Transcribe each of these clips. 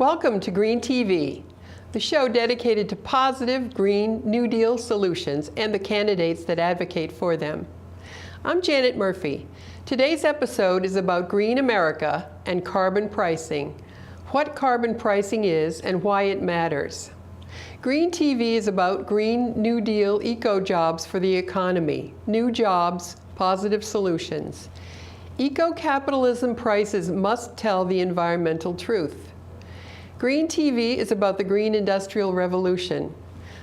Welcome to Green TV, the show dedicated to positive Green New Deal solutions and the candidates that advocate for them. I'm Janet Murphy. Today's episode is about Green America and carbon pricing, what carbon pricing is and why it matters. Green TV is about Green New Deal eco-jobs for the economy, new jobs, positive solutions. Eco-capitalism prices must tell the environmental truth. Green TV is about the green industrial revolution.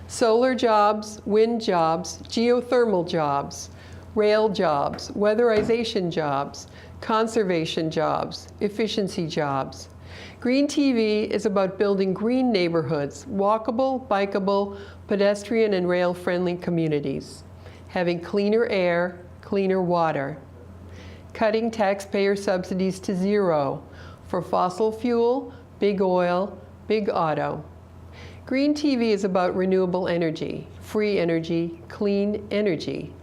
Solar jobs, wind jobs, geothermal jobs, rail jobs, weatherization jobs, conservation jobs, efficiency jobs. Green TV is about building green neighborhoods, walkable, bikeable, pedestrian and rail-friendly communities, having cleaner air, cleaner water, cutting taxpayer subsidies to zero for fossil fuel, big oil, big auto. Green TV is about renewable energy, free energy, clean energy.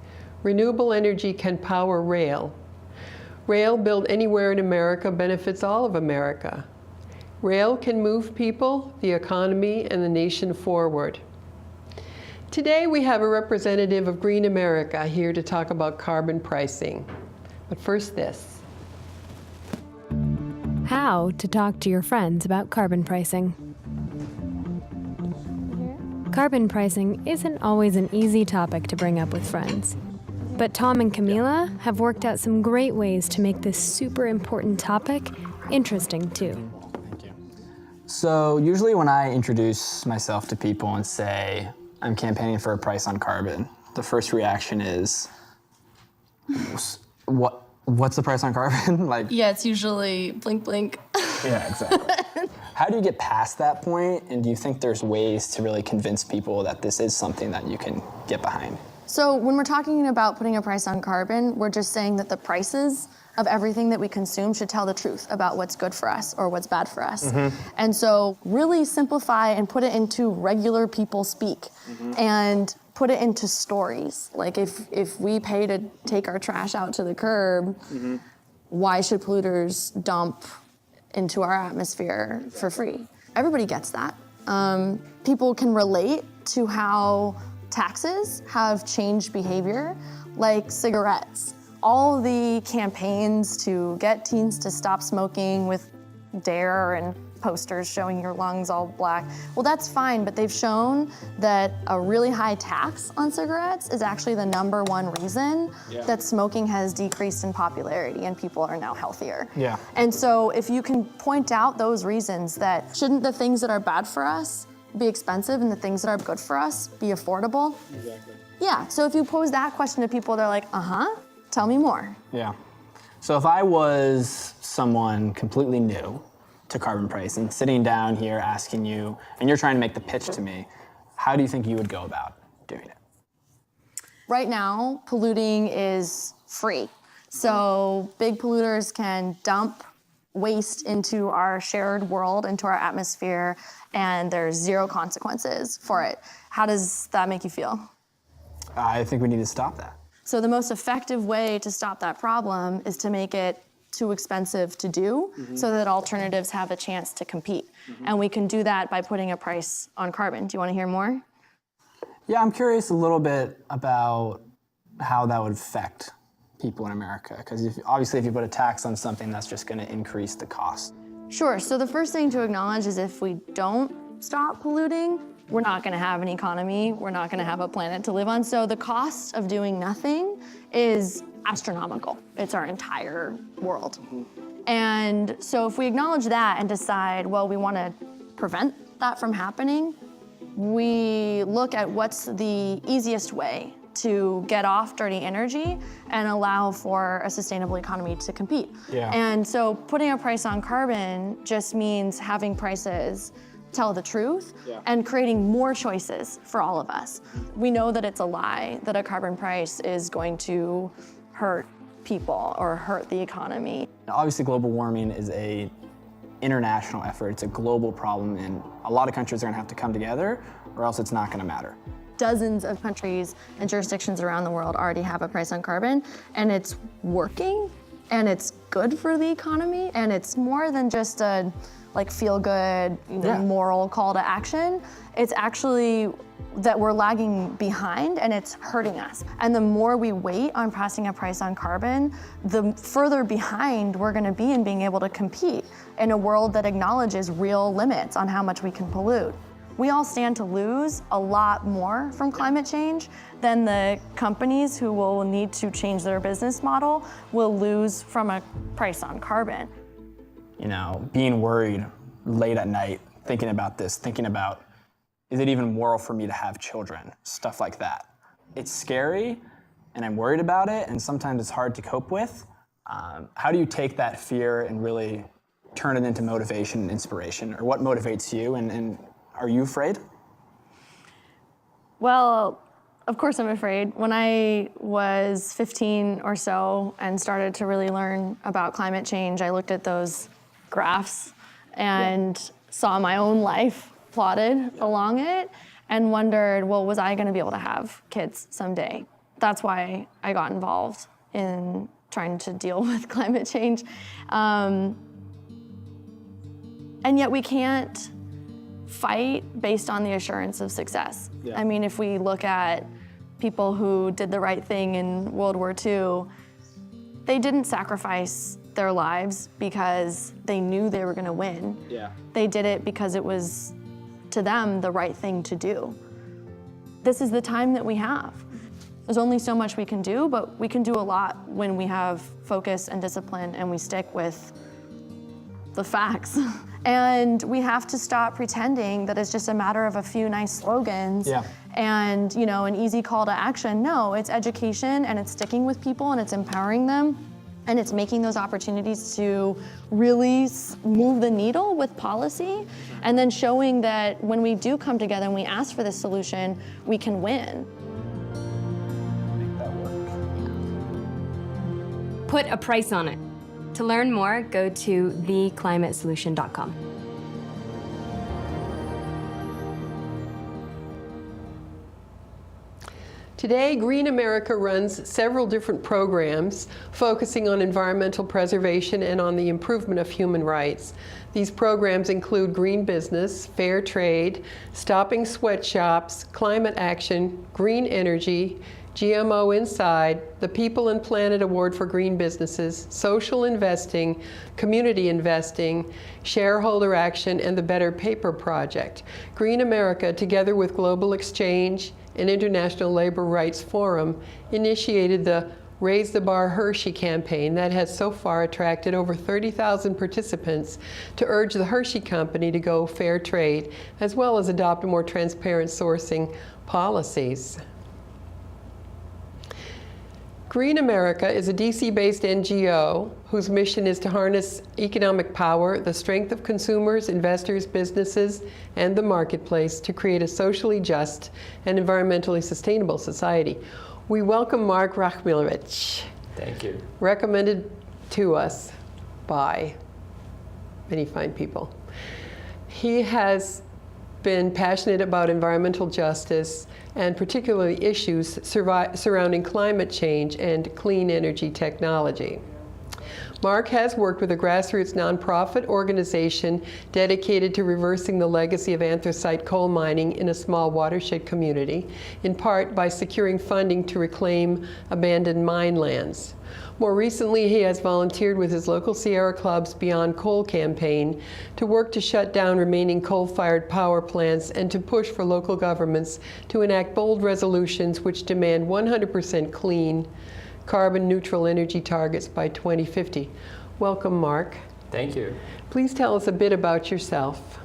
Renewable energy can power rail. Rail built anywhere in America benefits all of America. Rail can move people, the economy, and the nation forward. Today we have a representative of Green America here to talk about carbon pricing. But first this. How to talk to your friends about carbon pricing. Carbon pricing isn't always an easy topic to bring up with friends. But Tom and Camila have worked out some great ways to make this super important topic interesting too. Thank you. So usually when I introduce myself to people and say, I'm campaigning for a price on carbon, the first reaction is, what's the price on carbon? Yeah, it's usually blink, blink. Yeah, exactly. How do you get past that point, and do you think there's ways to really convince people that this is something that you can get behind? So when we're talking about putting a price on carbon, we're just saying that the prices of everything that we consume should tell the truth about what's good for us or what's bad for us. And so really simplify and put it into regular people speak and put it into stories. Like if we pay to take our trash out to the curb, why should polluters dump into our atmosphere for free? Everybody gets that. People can relate to how taxes have changed behavior, like cigarettes. All the campaigns to get teens to stop smoking with DARE and posters showing your lungs all black, well, that's fine, but they've shown that a really high tax on cigarettes is actually the #1 reason that smoking has decreased in popularity and people are now healthier. Yeah. And so if you can point out those reasons, that shouldn't the things that are bad for us be expensive and the things that are good for us be affordable? Exactly. Yeah, so if you pose that question to people, they're like, tell me more. Yeah. So if I was someone completely new to carbon price and sitting down here asking you, and you're trying to make the pitch to me, how do you think you would go about doing it? Right now, polluting is free. So big polluters can dump waste into our shared world, into our atmosphere, and there's zero consequences for it. How does that make you feel? I think we need to stop that. So the most effective way to stop that problem is to make it too expensive to do so that alternatives have a chance to compete. And we can do that by putting a price on carbon. Do you want to hear more? Yeah, I'm curious a little bit about how that would affect people in America, because obviously if you put a tax on something, that's just going to increase the cost. Sure, so the first thing to acknowledge is if we don't stop polluting, we're not going to have an economy, we're not going to have a planet to live on. So the cost of doing nothing is astronomical. It's our entire world. And so if we acknowledge that and decide, well, we want to prevent that from happening, we look at what's the easiest way to get off dirty energy and allow for a sustainable economy to compete. Yeah. And so putting a price on carbon just means having prices tell the truth and creating more choices for all of us. We know that it's a lie that a carbon price is going to hurt people or hurt the economy. Obviously, global warming is an international effort. It's a global problem, and a lot of countries are going to have to come together, or else it's not going to matter. Dozens of countries and jurisdictions around the world already have a price on carbon, and it's working, and it's good for the economy, and it's more than just a like feel good, moral call to action. It's actually that we're lagging behind and it's hurting us. And the more we wait on passing a price on carbon, the further behind we're gonna be in being able to compete in a world that acknowledges real limits on how much we can pollute. We all stand to lose a lot more from climate change than the companies who will need to change their business model will lose from a price on carbon. You know, being worried late at night, thinking about this, thinking about, is it even moral for me to have children? Stuff like that. It's scary, and I'm worried about it, and sometimes it's hard to cope with. How do you take that fear and really turn it into motivation and inspiration? Or what motivates you, and are you afraid? Well, of course I'm afraid. When I was 15 or so and started to really learn about climate change, I looked at those graphs and saw my own life plotted along it and wondered, well, was I gonna be able to have kids someday? That's why I got involved in trying to deal with climate change. And yet we can't fight based on the assurance of success. I mean, if we look at people who did the right thing in World War II, they didn't sacrifice their lives because they knew they were gonna win. They did it because it was, to them, the right thing to do. This is the time that we have. There's only so much we can do, but we can do a lot when we have focus and discipline and we stick with the facts. And we have to stop pretending that it's just a matter of a few nice slogans and, you know, an easy call to action. No, it's education and it's sticking with people and it's empowering them and it's making those opportunities to really move the needle with policy and then showing that when we do come together and we ask for this solution, we can win. Make that work. Put a price on it. To learn more, go to theclimatesolution.com. Today, Green America runs several different programs focusing on environmental preservation and on the improvement of human rights. These programs include green business, fair trade, stopping sweatshops, climate action, green energy, GMO Inside, the People and Planet Award for Green Businesses, social investing, community investing, shareholder action, and the Better Paper Project. Green America, together with Global Exchange and International Labor Rights Forum, initiated the Raise the Bar Hershey campaign that has so far attracted over 30,000 participants to urge the Hershey Company to go fair trade, as well as adopt more transparent sourcing policies. Green America is a DC-based NGO whose mission is to harness economic power, the strength of consumers, investors, businesses, and the marketplace to create a socially just and environmentally sustainable society. We welcome Mark Rakhmilevich. Thank you. Recommended to us by many fine people. He has been passionate about environmental justice and particularly issues surrounding climate change and clean energy technology. Mark has worked with a grassroots nonprofit organization dedicated to reversing the legacy of anthracite coal mining in a small watershed community, in part by securing funding to reclaim abandoned mine lands. More recently, he has volunteered with his local Sierra Club's Beyond Coal campaign to work to shut down remaining coal-fired power plants and to push for local governments to enact bold resolutions which demand 100% clean, carbon-neutral energy targets by 2050. Welcome, Mark. Thank you. Please tell us a bit about yourself.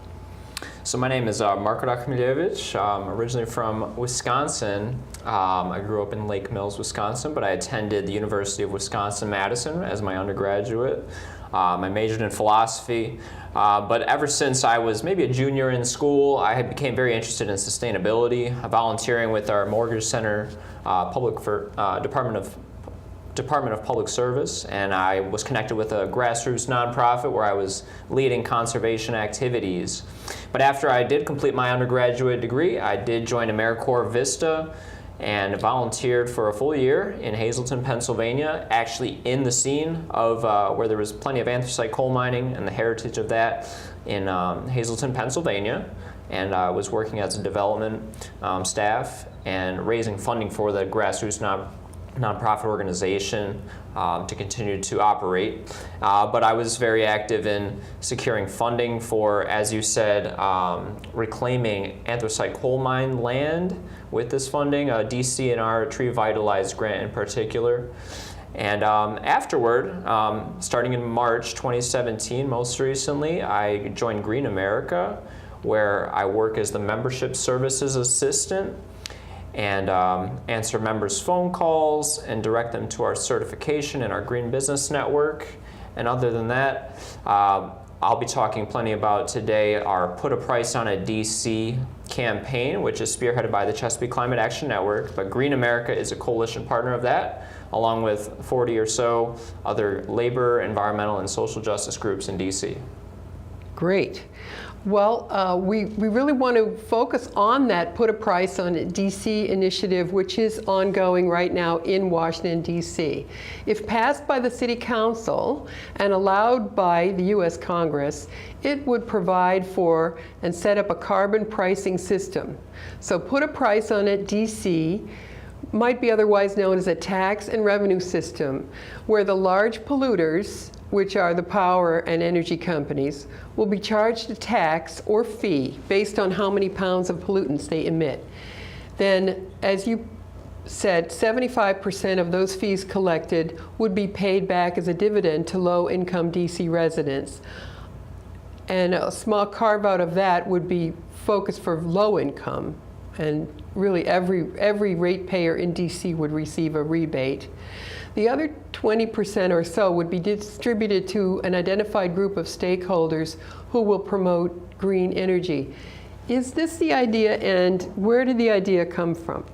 So my name is Mark Rakhmilevich. I'm originally from Wisconsin. I grew up in Lake Mills, Wisconsin, but I attended the University of Wisconsin-Madison as my undergraduate. I majored in philosophy, but ever since I was maybe a junior in school, I became very interested in sustainability, volunteering with our Mortgage Center Department of Public Service, and I was connected with a grassroots nonprofit where I was leading conservation activities. But after I did complete my undergraduate degree, I did join AmeriCorps Vista and volunteered for a full year in Hazleton, Pennsylvania, actually in the scene of where there was plenty of anthracite coal mining and the heritage of that, in Hazleton, Pennsylvania, and I was working as a development staff and raising funding for the grassroots nonprofit organization to continue to operate. But I was very active in securing funding for, as you said, reclaiming anthracite coal mine land with this funding, DCNR Tree Vitalized grant in particular. And afterward, starting in March 2017, most recently, I joined Green America, where I work as the membership services assistant and answer members' phone calls and direct them to our certification and our Green Business Network. And other than that, I'll be talking plenty about today our Put a Price on a DC campaign, which is spearheaded by the Chesapeake Climate Action Network. But Green America is a coalition partner of that, along with 40 or so other labor, environmental, and social justice groups in DC. Great. Well, we really want to focus on that Put a Price on It DC initiative, which is ongoing right now in Washington, D.C. If passed by the City Council and allowed by the U.S. Congress, it would provide for and set up a carbon pricing system. So Put a Price on It DC might be otherwise known as a tax and revenue system, where the large polluters, which are the power and energy companies, will be charged a tax or fee based on how many pounds of pollutants they emit. Then, as you said, 75% of those fees collected would be paid back as a dividend to low-income DC residents. And a small carve-out of that would be focused for low income. And really every ratepayer in DC would receive a rebate. The other 20% or so would be distributed to an identified group of stakeholders who will promote green energy. Is this the idea, and where did the idea come from?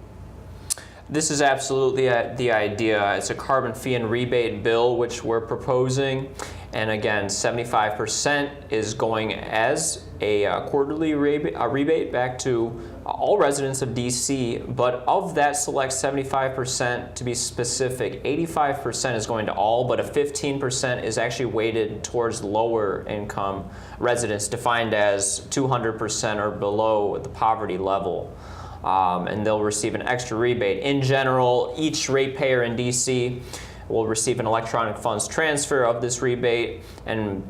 This is absolutely the idea. It's a carbon fee and rebate bill which we're proposing. And again, 75% is going as a quarterly rebate back to all residents of DC, but of that select 75%, to be specific, 85% is going to all, but a 15% is actually weighted towards lower income residents, defined as 200% or below the poverty level. And they'll receive an extra rebate. In general, each ratepayer in DC will receive an electronic funds transfer of this rebate and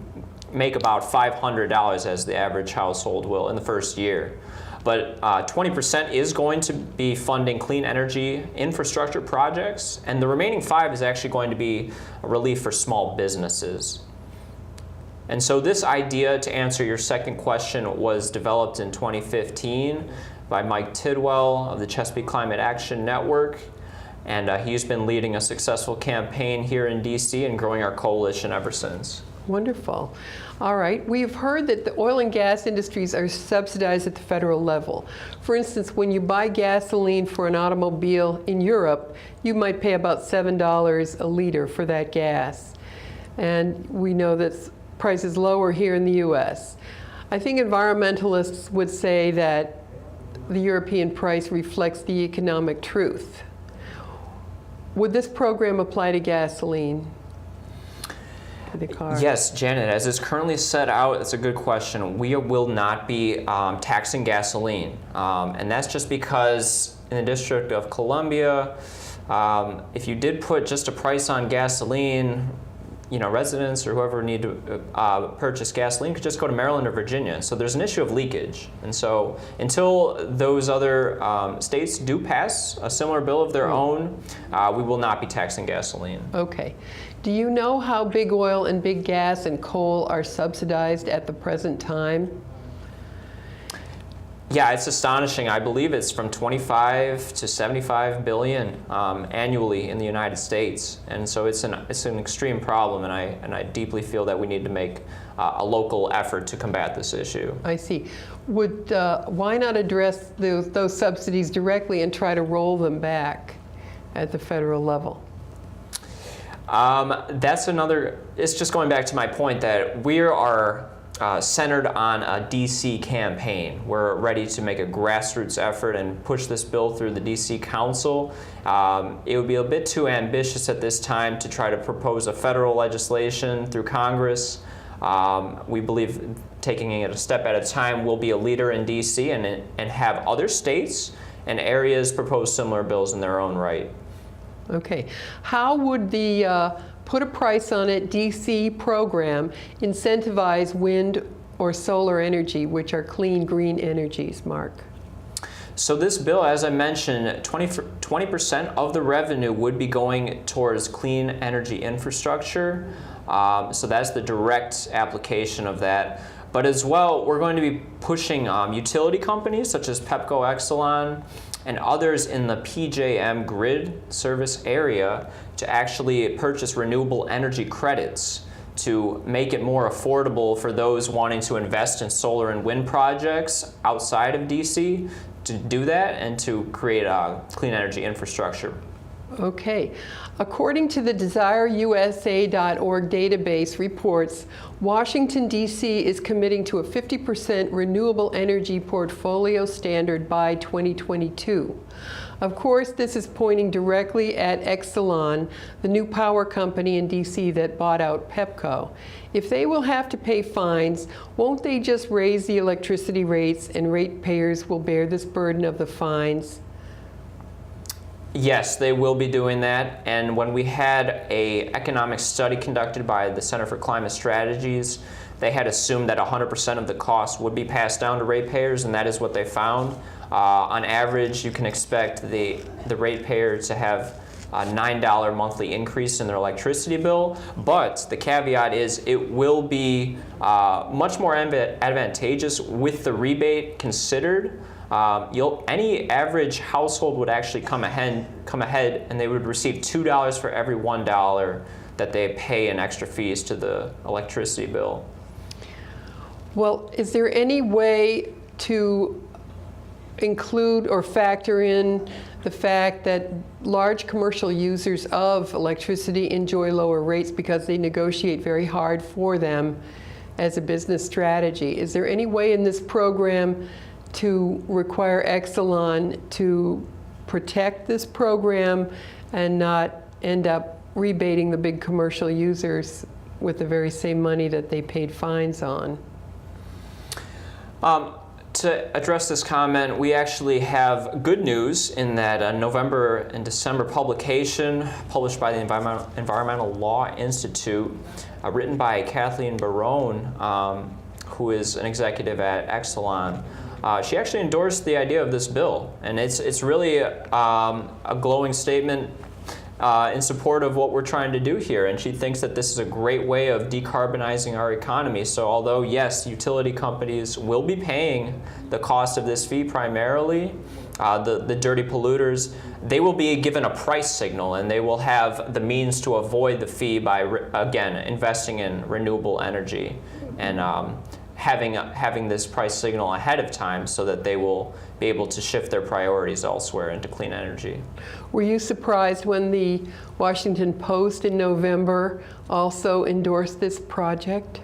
make about $500 as the average household will in the first year. But 20% is going to be funding clean energy infrastructure projects, and the remaining 5% is actually going to be a relief for small businesses. And so this idea, to answer your second question, was developed in 2015 by Mike Tidwell of the Chesapeake Climate Action Network. And he's been leading a successful campaign here in DC and growing our coalition ever since. Wonderful. All right. We've heard that the oil and gas industries are subsidized at the federal level. For instance, when you buy gasoline for an automobile in Europe, you might pay about $7 a liter for that gas. And we know that price is lower here in the U.S. I think environmentalists would say that the European price reflects the economic truth. Would this program apply to gasoline? To the car? Yes, Janet, as it's currently set out, it's a good question. We will not be taxing gasoline. And that's just because in the District of Columbia, if you did put just a price on gasoline, residents or whoever need to purchase gasoline could just go to Maryland or Virginia. So there's an issue of leakage. And so until those other states do pass a similar bill of their own, we will not be taxing gasoline. Okay. Do you know how big oil and big gas and coal are subsidized at the present time? Yeah, it's astonishing. I believe it's from 25 to 75 billion annually in the United States, and so it's an extreme problem. And I deeply feel that we need to make a local effort to combat this issue. I see. Why not address those subsidies directly and try to roll them back at the federal level? That's another. It's just going back to my point that we are centered on a DC campaign. We're ready to make a grassroots effort and push this bill through the DC Council. It would be a bit too ambitious at this time to try to propose a federal legislation through Congress. We believe taking it a step at a time, we'll be a leader in DC and have other states and areas propose similar bills in their own right. Okay. How would the Put a Price on It DC program incentivize wind or solar energy, which are clean, green energies, Mark? So this bill, as I mentioned, 20% of the revenue would be going towards clean energy infrastructure. So that's the direct application of that. But as well, we're going to be pushing utility companies such as Pepco, Exelon, and others in the PJM grid service area to actually purchase renewable energy credits to make it more affordable for those wanting to invest in solar and wind projects outside of DC to do that and to create a clean energy infrastructure. Okay. According to the DesireUSA.org database reports, Washington, D.C. is committing to a 50% renewable energy portfolio standard by 2022. Of course, this is pointing directly at Exelon, the new power company in D.C. that bought out Pepco. If they will have to pay fines, won't they just raise the electricity rates and ratepayers will bear this burden of the fines? Yes, they will be doing that. And when we had an economic study conducted by the Center for Climate Strategies, they had assumed that 100% of the cost would be passed down to ratepayers, and that is what they found. On average, you can expect the ratepayer to have a $9 monthly increase in their electricity bill, but the caveat is it will be much more advantageous with the rebate considered. Any average household would actually come ahead and they would receive $2 for every $1 that they pay in extra fees to the electricity bill. Well, is there any way to include or factor in the fact that large commercial users of electricity enjoy lower rates because they negotiate very hard for them as a business strategy? Is there any way in this program to require Exelon to protect this program and not end up rebating the big commercial users with the very same money that they paid fines on? To address this comment, we actually have good news in that a November and December publication published by the Environmental Law Institute, written by Kathleen Barone, who is an executive at Exelon. She actually endorsed the idea of this bill, and it's really a glowing statement in support of what we're trying to do here, and she thinks that this is a great way of decarbonizing our economy. So although, yes, utility companies will be paying the cost of this fee primarily, the dirty polluters, they will be given a price signal, and they will have the means to avoid the fee by, again, investing in renewable energy and having this price signal ahead of time so that they will be able to shift their priorities elsewhere into clean energy. Were you surprised when the Washington Post in November also endorsed this project?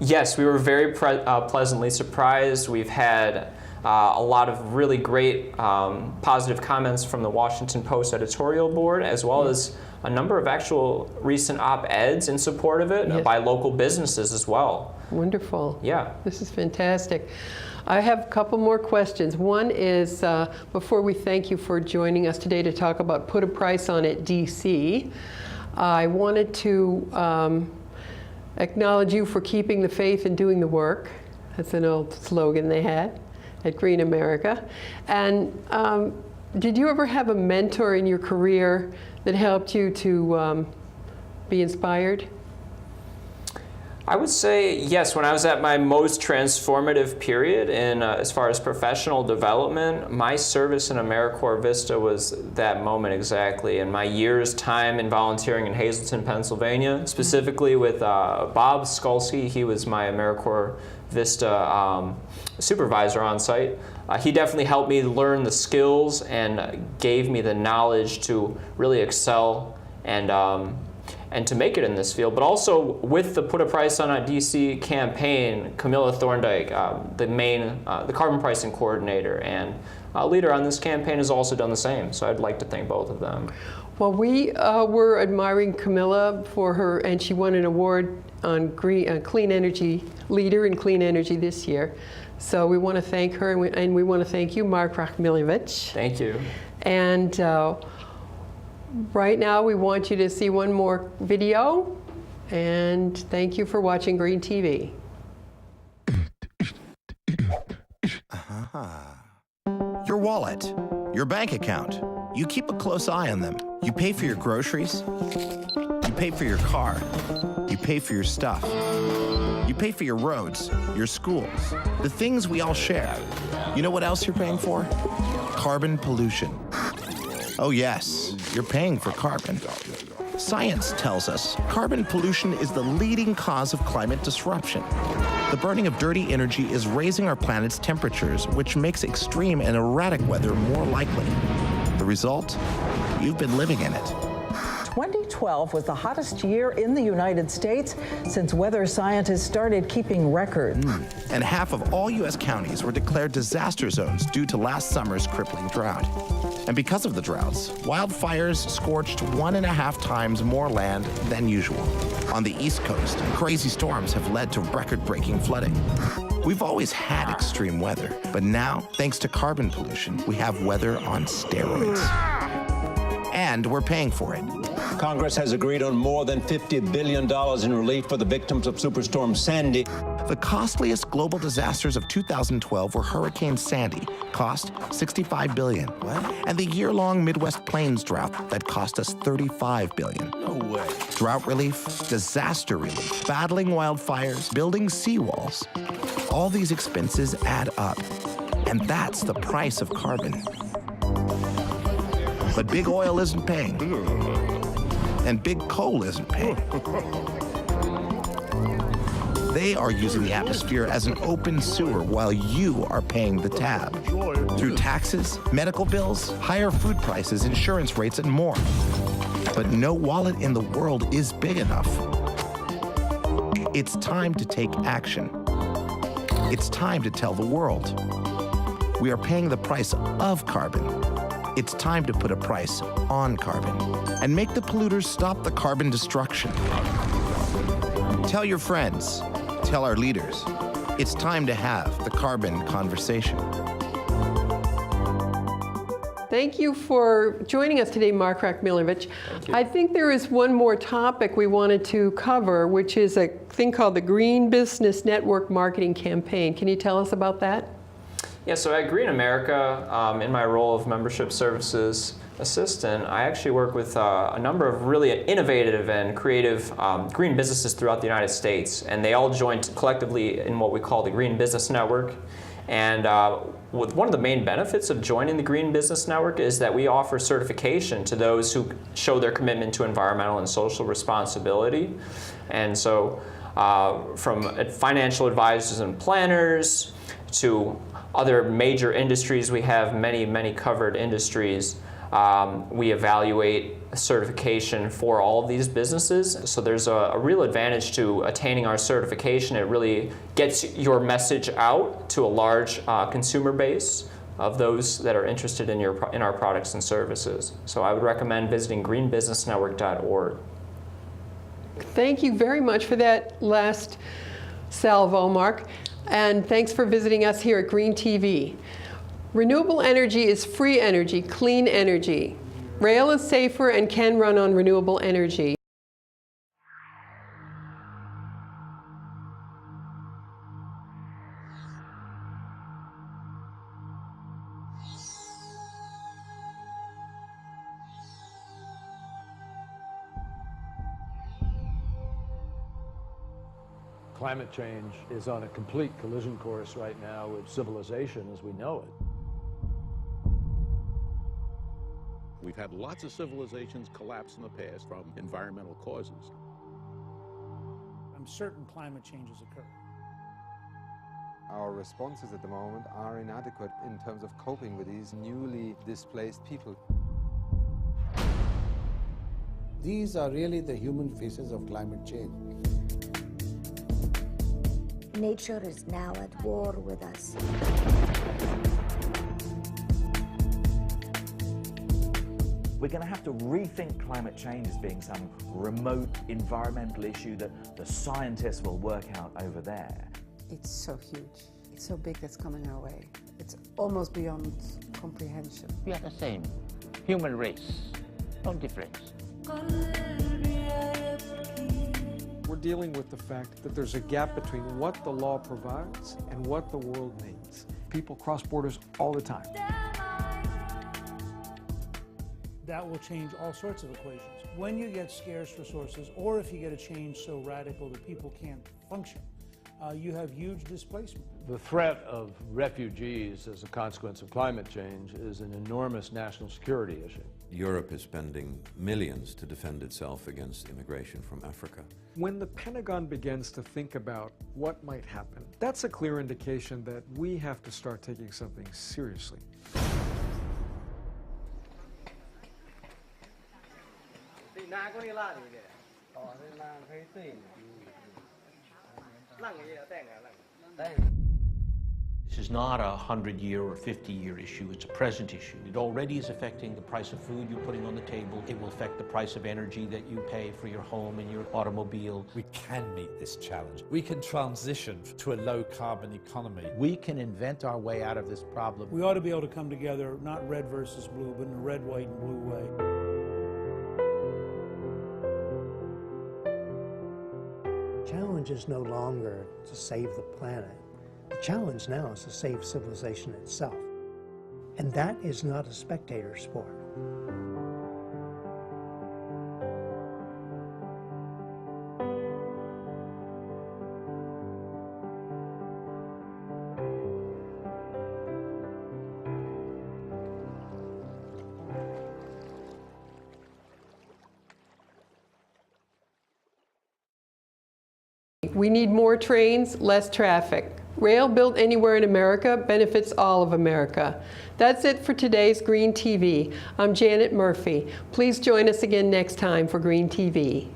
Yes, we were very pleasantly surprised. We've had a lot of really great positive comments from the Washington Post editorial board, as well as a number of actual recent op-eds in support of it by local businesses as well. Wonderful. Yeah. This is fantastic. I have a couple more questions. One is, before we thank you for joining us today to talk about Put a Price on It DC, I wanted to acknowledge you for keeping the faith and doing the work. That's an old slogan they had at Green America. And did you ever have a mentor in your career that helped you to be inspired? I would say yes. When I was at my most transformative period in as far as professional development, my service in AmeriCorps Vista was that moment exactly. And my year's time in volunteering in Hazleton, Pennsylvania, specifically with Bob Skulski, he was my AmeriCorps Vista supervisor on site. He definitely helped me learn the skills and gave me the knowledge to really excel and to make it in this field. But also with the Put a Price on It DC campaign, Camilla Thorndike, the carbon pricing coordinator, and leader on this campaign has also done the same. So I'd like to thank both of them. Well, we were admiring Camilla for her, and she won an award on clean energy, leader in clean energy this year. So we want to thank her, and we want to thank you, Mark Rakhmilevich. Thank you. And right now we want you to see one more video, and thank you for watching Green TV. Your wallet, your bank account. You keep a close eye on them. You pay for your groceries. You pay for your car. You pay for your stuff. You pay for your roads, your schools, the things we all share. You know what else you're paying for? Carbon pollution. Oh yes, you're paying for carbon. Science tells us carbon pollution is the leading cause of climate disruption. The burning of dirty energy is raising our planet's temperatures, which makes extreme and erratic weather more likely. The result? You've been living in it. 2012 was the hottest year in the United States since weather scientists started keeping records. And half of all U.S. counties were declared disaster zones due to last summer's crippling drought. And because of the droughts, wildfires scorched 1.5 times more land than usual. On the East Coast, crazy storms have led to record-breaking flooding. We've always had extreme weather, but now, thanks to carbon pollution, we have weather on steroids. And we're paying for it. Congress has agreed on more than $50 billion in relief for the victims of Superstorm Sandy. The costliest global disasters of 2012 were Hurricane Sandy, cost $65 billion. What? And the year-long Midwest Plains drought that cost us $35 billion. No way. Drought relief, disaster relief, battling wildfires, building seawalls. All these expenses add up, and that's the price of carbon. But big oil isn't paying, and big coal isn't paying. They are using the atmosphere as an open sewer while you are paying the tab. Through taxes, medical bills, higher food prices, insurance rates, and more. But no wallet in the world is big enough. It's time to take action. It's time to tell the world. We are paying the price of carbon. It's time to put a price on carbon and make the polluters stop the carbon destruction. Tell your friends, tell our leaders. It's time to have the carbon conversation. Thank you for joining us today, Mark Rakhmilevich. I think there is one more topic we wanted to cover, which is a thing called the Green Business Network Marketing Campaign. Can you tell us about that? Yeah, so at Green America, in my role of membership services assistant, I actually work with a number of really innovative and creative green businesses throughout the United States, and they all joined collectively in what we call the Green Business Network. And one of the main benefits of joining the Green Business Network is that we offer certification to those who show their commitment to environmental and social responsibility. And so from financial advisors and planners to other major industries, we have many covered industries. We evaluate certification for all of these businesses. So there's a real advantage to attaining our certification. It really gets your message out to a large consumer base of those that are interested in our products and services. So I would recommend visiting greenbusinessnetwork.org. Thank you very much for that last salvo, Mark. And thanks for visiting us here at Green TV. Renewable energy is free energy, clean energy. Rail is safer and can run on renewable energy. Climate change is on a complete collision course right now with civilization as we know it. We've had lots of civilizations collapse in the past from environmental causes. I'm certain climate change has occurred. Our responses at the moment are inadequate in terms of coping with these newly displaced people. These are really the human faces of climate change. Nature is now at war with us. We're going to have to rethink climate change as being some remote environmental issue that the scientists will work out over there. It's so huge. It's so big that's coming our way. It's almost beyond comprehension. We are the same human race, no difference. We're dealing with the fact that there's a gap between what the law provides and what the world needs. People cross borders all the time. That will change all sorts of equations. When you get scarce resources, or if you get a change so radical that people can't function, you have huge displacement. The threat of refugees as a consequence of climate change is an enormous national security issue. Europe is spending millions to defend itself against immigration from Africa. When the Pentagon begins to think about what might happen, that's a clear indication that we have to start taking something seriously. This is not a 100-year or 50-year issue. It's a present issue. It already is affecting the price of food you're putting on the table. It will affect the price of energy that you pay for your home and your automobile. We can meet this challenge. We can transition to a low-carbon economy. We can invent our way out of this problem. We ought to be able to come together, not red versus blue, but in a red, white, and blue way. The challenge is no longer to save the planet. The challenge now is to save civilization itself. And that is not a spectator sport. We need more trains, less traffic. Rail built anywhere in America benefits all of America. That's it for today's Green TV. I'm Janet Murphy. Please join us again next time for Green TV.